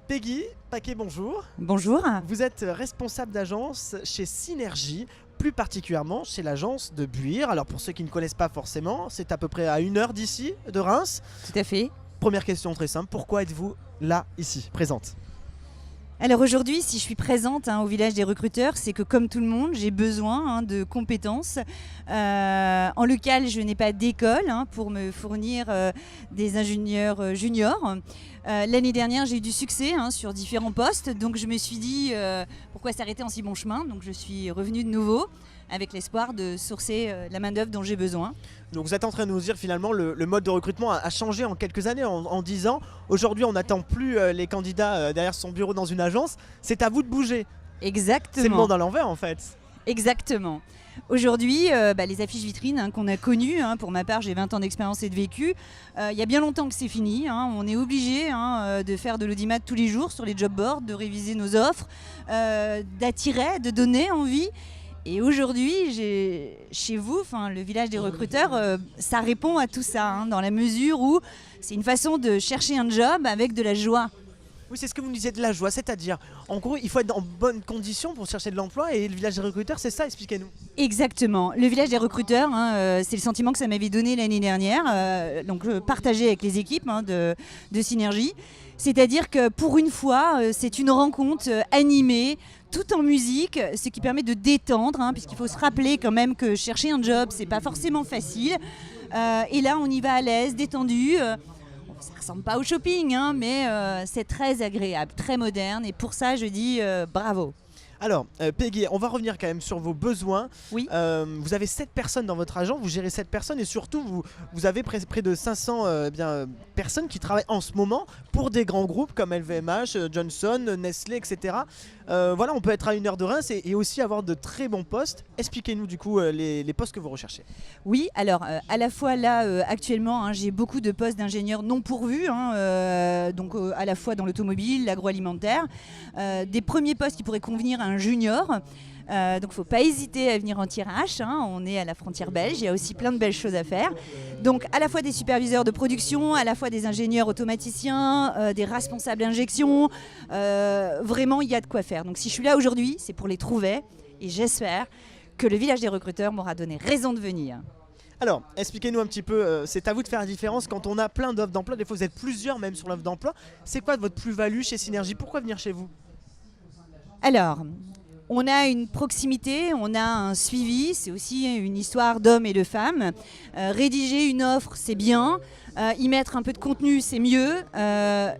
Peggy Paquet, bonjour. Bonjour. Vous êtes responsable d'agence chez Synergie, plus particulièrement chez l'agence de Buire. Alors pour ceux qui ne connaissent pas forcément, c'est à peu près à 1 heure d'ici, de Reims. Tout à fait. Première question très simple, pourquoi êtes-vous là, ici, présente? Alors aujourd'hui, si je suis présente au village des recruteurs, c'est que comme tout le monde, j'ai besoin de compétences. En local, je n'ai pas d'école pour me fournir des ingénieurs juniors. L'année dernière, j'ai eu du succès sur différents postes, donc je me suis dit pourquoi s'arrêter en si bon chemin. Donc je suis revenue de nouveau avec l'espoir de sourcer la main-d'œuvre dont j'ai besoin. Donc vous êtes en train de nous dire finalement le mode de recrutement a changé en quelques années, en 10 ans. Aujourd'hui, on n'attend plus les candidats derrière son bureau dans une agence. C'est à vous de bouger. Exactement. C'est le monde à l'envers en fait. Exactement. Aujourd'hui, les affiches vitrines qu'on a connues, pour ma part j'ai 20 ans d'expérience et de vécu, il y a bien longtemps que c'est fini. On est obligé de faire de l'audimat tous les jours sur les job boards, de réviser nos offres, d'attirer, de donner envie. Et aujourd'hui, chez vous, le village des recruteurs, ça répond à tout ça, dans la mesure où c'est une façon de chercher un job avec de la joie. Oui, c'est ce que vous nous disiez, de la joie, c'est-à-dire, en gros, il faut être en bonne condition pour chercher de l'emploi, et le village des recruteurs, c'est ça, expliquez-nous. Exactement. Le village des recruteurs, c'est le sentiment que ça m'avait donné l'année dernière, partagé avec les équipes de Synergie. C'est-à-dire que pour une fois, c'est une rencontre animée, tout en musique, ce qui permet de détendre, puisqu'il faut se rappeler quand même que chercher un job, c'est pas forcément facile. Et là, on y va à l'aise, détendu. Ça ne ressemble pas au shopping, mais c'est très agréable, très moderne. Et pour ça, je dis bravo. Alors, Peggy, on va revenir quand même sur vos besoins. Oui. Vous avez 7 personnes dans votre agence, vous gérez 7 personnes et surtout, vous avez près de 500 personnes qui travaillent en ce moment pour des grands groupes comme LVMH, Johnson, Nestlé, etc. Voilà, on peut être à 1 heure de Reims et aussi avoir de très bons postes. Expliquez-nous du coup les postes que vous recherchez. Oui, alors à la fois là, actuellement, j'ai beaucoup de postes d'ingénieurs non pourvus, donc à la fois dans l'automobile, l'agroalimentaire, des premiers postes qui pourraient convenir à un junior. Donc il ne faut pas hésiter à venir en tirage, on est à la frontière belge, il y a aussi plein de belles choses à faire. Donc à la fois des superviseurs de production, à la fois des ingénieurs automaticiens, des responsables d'injection, vraiment il y a de quoi faire. Donc si je suis là aujourd'hui, c'est pour les trouver et j'espère que le village des recruteurs m'aura donné raison de venir. Alors, expliquez-nous un petit peu, c'est à vous de faire la différence quand on a plein d'offres d'emploi, des fois vous êtes plusieurs même sur l'offre d'emploi. C'est quoi votre plus-value chez Synergie? Pourquoi venir chez vous? Alors, on a une proximité, on a un suivi, c'est aussi une histoire d'hommes et de femmes. Rédiger une offre, c'est bien. Y mettre un peu de contenu, c'est mieux. Je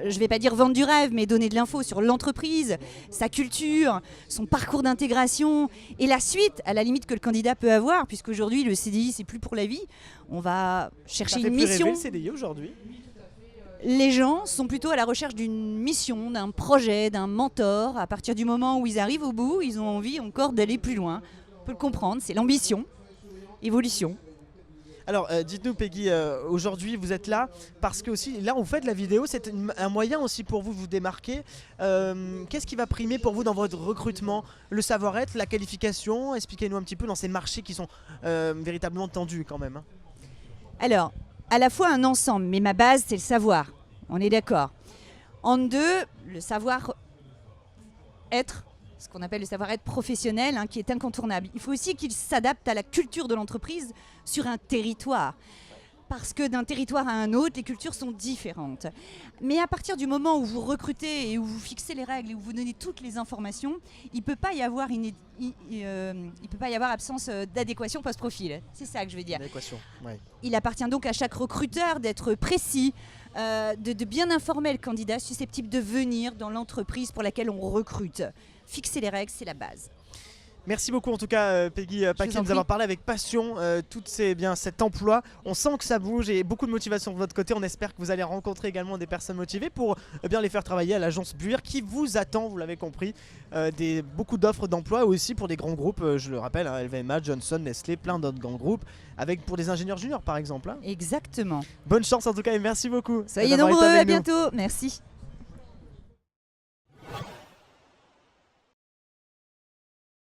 ne vais pas dire vendre du rêve, mais donner de l'info sur l'entreprise, sa culture, son parcours d'intégration et la suite, à la limite, que le candidat peut avoir, puisqu'aujourd'hui, le CDI, c'est plus pour la vie. On va chercher une mission. Ça fait plus rêver le CDI aujourd'hui. Les gens sont plutôt à la recherche d'une mission, d'un projet, d'un mentor. À partir du moment où ils arrivent au bout, ils ont envie encore d'aller plus loin. On peut le comprendre, c'est l'ambition, évolution. Alors dites-nous Peggy, aujourd'hui vous êtes là parce que aussi là on fait de la vidéo, c'est un moyen aussi pour vous de vous démarquer. Qu'est-ce qui va primer pour vous dans votre recrutement? Le savoir-être, la qualification? Expliquez-nous un petit peu dans ces marchés qui sont véritablement tendus quand même. Alors, à la fois un ensemble, mais ma base c'est le savoir, on est d'accord. En deux, le savoir-être, ce qu'on appelle le savoir-être professionnel, qui est incontournable. Il faut aussi qu'il s'adapte à la culture de l'entreprise sur un territoire. Parce que d'un territoire à un autre, les cultures sont différentes. Mais à partir du moment où vous recrutez et où vous fixez les règles et où vous donnez toutes les informations, il ne peut pas y avoir absence d'adéquation post-profil. C'est ça que je veux dire. Ouais. Il appartient donc à chaque recruteur d'être précis, de bien informer le candidat susceptible de venir dans l'entreprise pour laquelle on recrute. Fixer les règles, c'est la base. Merci beaucoup en tout cas Peggy Paquet de nous avoir parlé avec passion cet emploi. On sent que ça bouge et beaucoup de motivation de votre côté. On espère que vous allez rencontrer également des personnes motivées pour bien les faire travailler à l'agence Buire qui vous attend, vous l'avez compris, beaucoup d'offres d'emploi aussi pour des grands groupes, je le rappelle, LVMH, Johnson, Nestlé, plein d'autres grands groupes, pour des ingénieurs juniors par exemple. Exactement. Bonne chance en tout cas et merci beaucoup. Soyez nombreux, à bientôt. Merci.